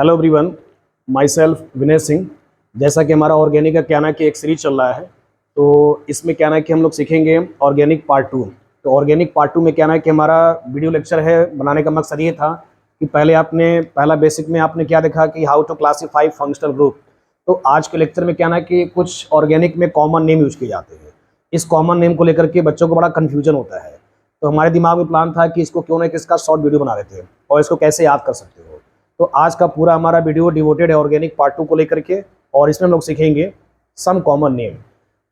Hello everyone, my self Vinay Singh. जैसा कि हमारा ऑर्गेनिक का क्या ना कि एक सीरीज चल रहा है, तो इसमें क्या ना कि हम लोग सीखेंगे ऑर्गेनिक पार्ट 2। तो ऑर्गेनिक पार्ट 2 में क्या ना कि हमारा वीडियो लेक्चर है बनाने का मकसद ये था कि पहला बेसिक में आपने क्या देखा कि how to classify functional group. तो आज के लेक्चर में क्या ना कि कुछ ऑर्गेनिक में कॉमन नेम यूज किए जाते हैं। इस कॉमन नेम को लेकर के बच्चों को बड़ा कन्फ्यूजन होता है, तो हमारे दिमाग में प्लान था कि इसको क्यों ना किसका शॉर्ट वीडियो बना देते हैं और इसको कैसे याद कर सकते हो। तो आज का पूरा हमारा वीडियो डिवोटेड है ऑर्गेनिक पार्ट 2 को लेकर के, और इसमें हम लोग सीखेंगे सम कॉमन नेम।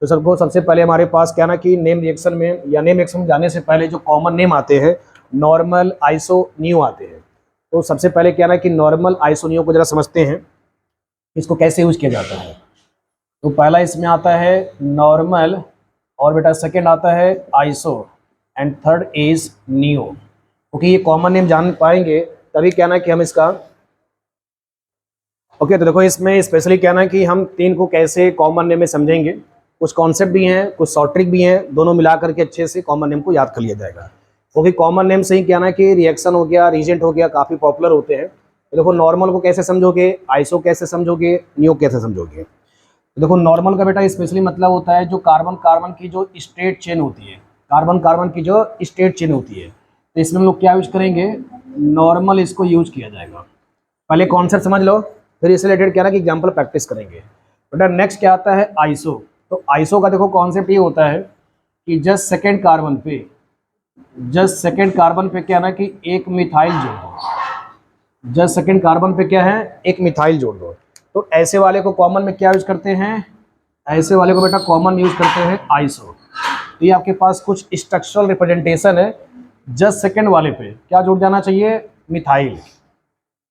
तो सबसे पहले हमारे पास क्या ना कि नेम रिएक्शन में या नेम रिएक्शन में जाने से पहले जो कॉमन नेम आते हैं नॉर्मल, आइसो, न्यू आते हैं। तो सबसे पहले क्या ना कि नॉर्मल, आइसो, न्यू को जरा समझते हैं इसको कैसे यूज किया जाता है। तो पहला इसमें आता है नॉर्मल, और बेटा सेकेंड आता है iso, and third is new. क्योंकि ये कॉमन नेम जान पाएंगे तभी क्या ना कि हम इसका तो देखो इसमें स्पेशली क्या ना कि हम तीन को कैसे कॉमन नेम में समझेंगे। कुछ कॉन्सेप्ट भी हैं, कुछ शॉर्ट ट्रिक भी हैं, दोनों मिला करके अच्छे से कॉमन नेम को याद कर लिया जाएगा। क्योंकि कॉमन नेम से ही क्या ना कि रिएक्शन हो गया, रीजेंट हो गया, काफ़ी पॉपुलर होते हैं। तो देखो नॉर्मल को कैसे समझोगे, आइसो कैसे समझोगे, न्यू कैसे समझोगे। तो देखो नॉर्मल का बेटा स्पेशली मतलब होता है जो कार्बन कार्बन की जो स्टेट चेन होती है, कार्बन कार्बन की जो स्टेट चेन होती है। तो इसमें हम लोग क्या यूज करेंगे, नॉर्मल इसको यूज किया जाएगा। पहले कॉन्सेप्ट समझ लो, फिर इससे रिलेटेड क्या ना कि एग्जाम्पल प्रैक्टिस करेंगे। बेटा नेक्स्ट क्या आता है आइसो। तो आइसो का देखो कॉन्सेप्ट ये होता है कि जस्ट सेकेंड कार्बन पे क्या ना कि एक मिथाइल जोड़ दो। जस्ट सेकेंड कार्बन पे क्या है, एक मिथाइल जोड़ दो। तो ऐसे वाले को कॉमन में क्या यूज करते हैं, ऐसे वाले को बेटा कॉमन यूज करते हैं आइसो। तो ये आपके पास कुछ स्ट्रक्चरल रिप्रेजेंटेशन है। जस्ट सेकेंड वाले पे क्या जुड़ जाना चाहिए, मिथाइल।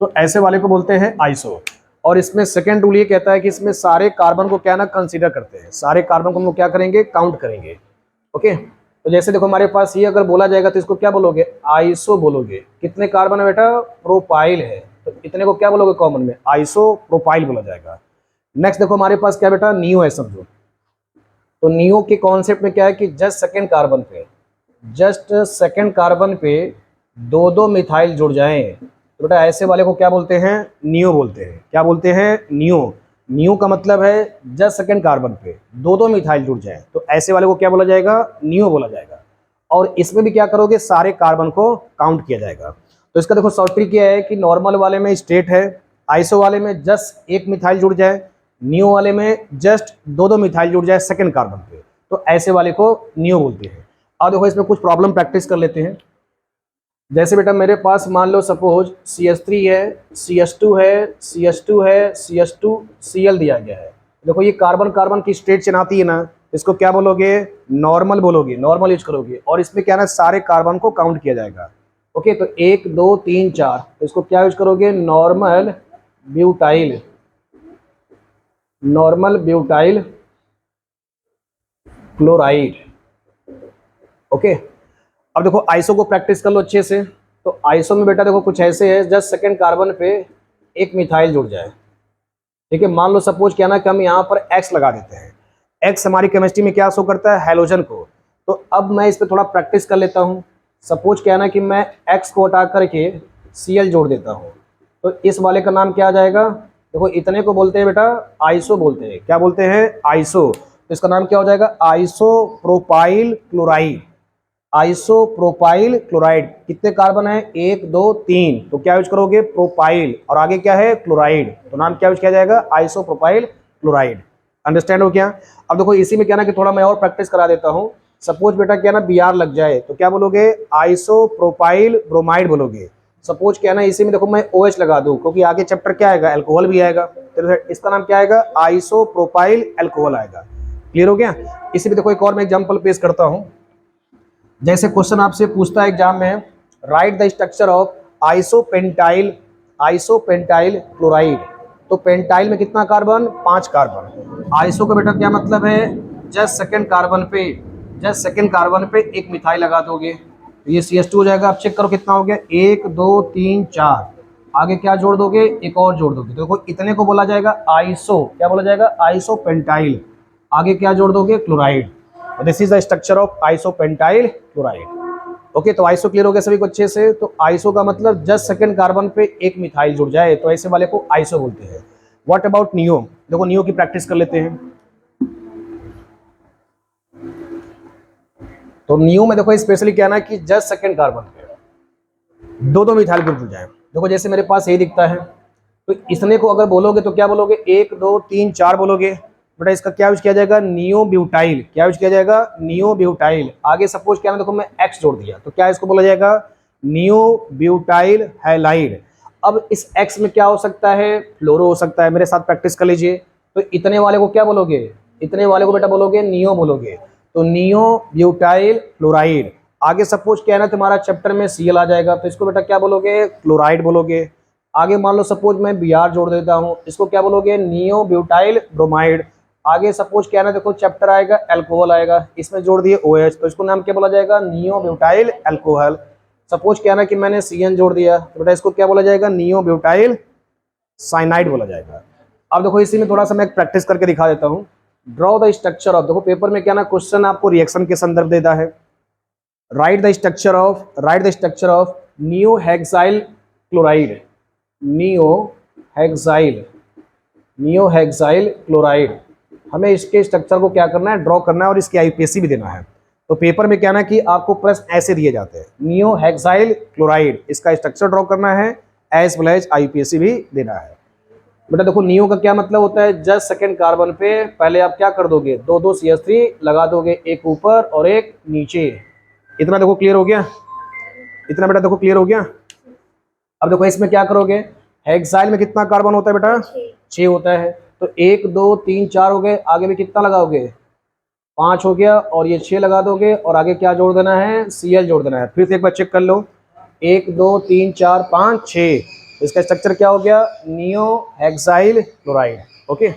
तो ऐसे वाले को बोलते हैं आइसो। और इसमें सेकेंड रूल ये कहता है कि इसमें सारे कार्बन को क्या ना कंसीडर करते हैं, सारे कार्बन को हम लोग क्या करेंगे, काउंट करेंगे। ओके, तो जैसे देखो हमारे पास ये अगर बोला जाएगा तो इसको क्या बोलोगे, आइसो बोलोगे। कितने कार्बन है बेटा, प्रोपाइल है, तो इतने को क्या बोलोगे कॉमन में, आइसो प्रोपाइल बोला जाएगा। नेक्स्ट देखो हमारे पास क्या बेटा, न्यू है समझो। तो न्यू के कॉन्सेप्ट में क्या है कि जस्ट सेकेंड कार्बन पे दो दो मिथाइल जुड़ जाएं, तो बेटा ऐसे वाले को क्या बोलते हैं, न्यू बोलते हैं। क्या बोलते हैं, न्यू। न्यू का मतलब है जस्ट सेकेंड कार्बन पे दो दो मिथाइल जुड़ जाएं, तो ऐसे वाले को क्या बोला जाएगा, न्यू बोला जाएगा। और इसमें भी क्या करोगे, सारे कार्बन को काउंट किया जाएगा। तो इसका देखो शॉर्ट ट्रिक क्या है कि नॉर्मल वाले में स्टेट है, आइसो वाले में जस्ट एक मिथाइल जुड़ जाए, न्यू वाले में जस्ट दो दो मिथाइल जुड़ जाए सेकेंड कार्बन पे, तो ऐसे वाले को न्यू बोलते हैं। और देखो इसमें कुछ प्रॉब्लम प्रैक्टिस कर लेते हैं। जैसे बेटा मेरे पास मान लो सपोज CH3 है, CH2 है, CH2 है, CH2 Cl दिया गया है। देखो ये कार्बन कार्बन की स्टेट चेन आती है ना, इसको क्या बोलोगे, नॉर्मल बोलोगे, नॉर्मल यूज करोगे। और इसमें क्या ना सारे कार्बन को काउंट किया जाएगा। ओके, तो 1 2 3 4, इसको क्या यूज करोगे, नॉर्मल ब्यूटाइल क्लोराइड। ओके, अब देखो आइसो को प्रैक्टिस कर लो अच्छे से। तो आइसो में बेटा देखो कुछ ऐसे है, जस्ट सेकेंड कार्बन पे एक मिथाइल जुड़ जाए। ठीक है, मान लो सपोज क्या ना कि हम यहाँ पर X लगा देते हैं। X हमारी केमिस्ट्री में क्या शो करता है, हैलोजन को। तो अब मैं इस पर थोड़ा प्रैक्टिस कर लेता हूँ। सपोज क्या ना कि मैं X को हटा करके Cl जोड़ देता हूँ, तो इस वाले का नाम क्या आ जाएगा, देखो इतने को बोलते हैं बेटा आइसो बोलते हैं। क्या बोलते हैं, आइसो। तो इसका नाम क्या हो जाएगा, आइसोप्रोपाइल क्लोराइड। Isopropyl chloride. कितने कार्बन है, 1 2 3, तो क्या यूज करोगे, प्रोपाइल, और आगे क्या है, क्लोराइड, तो नाम क्या यूज किया जाएगा, आइसोप्रोपाइल क्लोराइड। अंडरस्टैंड हो क्या। अब देखो इसी में क्या ना कि थोड़ा मैं और प्रैक्टिस करा देता हूँ। सपोज बेटा क्या ना Br लग जाए, तो क्या बोलोगे, आइसोप्रोपाइल ब्रोमाइड बोलोगे। सपोज क्या ना इसी में देखो मैं OH लगा दूं, क्योंकि आगे चैप्टर क्या आएगा, अल्कोहल भी आएगा, तो इसका नाम क्या आएगा, आइसोप्रोपाइल अल्कोहल आएगा। क्लियर हो गया। इसी में देखो एक और मैं एग्जांपल पेश करता हूं। जैसे क्वेश्चन आपसे पूछता है एग्जाम में, right the structure of isopentyl chloride. तो पेंटाइल में कितना कार्बन, 5 कार्बन। आइसो का बेटा क्या मतलब है, जस्ट सेकेंड कार्बन पे एक मिथाइल लगा दोगे, तो ये CH2 हो जाएगा। अब चेक करो कितना हो गया, 1 2 3 4, आगे क्या जोड़ दोगे, एक और जोड़ दोगे। तो देखो इतने को बोला जाएगा आइसो, क्या बोला जाएगा, आइसोपेंटाइल। आगे क्या जोड़ दोगे, chloride. This is the structure of isopentyl chloride. Okay, तो आइसो क्लियर हो गया सभी को अच्छे से। तो आइसो का मतलब जस्ट सेकंड कार्बन पे एक मिथाइल जुड़ जाए, तो ऐसे वाले को आइसो बोलते हैं। What about neo? देखो नियो की प्रैक्टिस कर लेते हैं। तो नियो में देखो स्पेशली क्या ना कि जस्ट सेकंड कार्बन पे दो दो मिथाइल ग्रुप जुड़ जाए। देखो जैसे मेरे पास ये दिखता है, तो इसने को अगर बोलोगे तो क्या बोलोगे, 1 2 3 4 बोलोगे, बेटा इसका क्या यूज किया जाएगा, नियो ब्यूटाइल। क्या यूज किया जाएगा, नियो ब्यूटाइल। आगे सपोज क्या ना, देखो मैं एक्स जोड़ दिया, तो क्या इसको बोला जाएगा, नियो ब्यूटाइल हैलाइड। अब इस एक्स में क्या हो सकता है, फ्लोरो हो सकता है। मेरे साथ प्रैक्टिस कर लीजिए। तो इतने वाले को क्या बोलोगे, इतने वाले को बेटा बोलोगे नियो बोलोगे। तो नियो ब्यूटाइल क्लोराइड। आगे सपोज क्या है ना, तुम्हारा चैप्टर में सीएल आ जाएगा, तो इसको बेटा क्या बोलोगे, क्लोराइड बोलोगे। आगे मान लो सपोज मैं बी आर जोड़ देता हूँ, इसको क्या बोलोगे, नियो ब्यूटाइल ब्रोमाइड। आगे सपोज क्या है ना, देखो चैप्टर आएगा एल्कोहल आएगा, इसमें जोड़ दिए OH, तो इसको नाम क्या बोला जाएगा, नियो ब्यूटाइल एल्कोहल। सपोज क्या है ना कि मैंने CN जोड़ दिया, तो बेटा इसको क्या बोला जाएगा, नियो ब्यूटाइल साइनाइड बोला जाएगा। अब देखो इसी में थोड़ा सा मैं प्रैक्टिस करके दिखा देता हूँ। ड्रॉ द स्ट्रक्चर ऑफ, देखो पेपर में क्या ना क्वेश्चन आपको रिएक्शन के संदर्भ देता है। Right the structure of neo hexyl chloride, neo hexyl chloride. हमें इसके स्ट्रक्चर को क्या करना है, ड्रॉ करना है, और इसकी IUPAC भी देना है। तो पेपर में क्या ना कि आपको प्रश्न ऐसे दिए जाते हैं, नियो हेक्साइल क्लोराइड, इसका स्ट्रक्चर ड्रॉ करना है, एज वेल एज IUPAC भी देना है। बेटा देखो नियो का क्या मतलब होता है, जस्ट सेकंड कार्बन पे पहले आप क्या कर दोगे, दो दो CH3 लगा दोगे, एक ऊपर और एक नीचे। इतना देखो क्लियर हो गया, इतना बेटा देखो क्लियर हो गया। अब देखो इसमें क्या करोगे, हेक्साइल में कितना कार्बन होता है बेटा, 6 होता है। तो 1 2 3 4 हो गए, आगे भी कितना लगाओगे, 5 हो गया, और ये 6 लगा दोगे, और आगे क्या जोड़ देना है, Cl जोड़ देना है। फिर से एक बार चेक कर लो, 1 2 3 4 5 6, इसका स्ट्रक्चर क्या हो गया, नियो हेक्साइल क्लोराइड। ओके।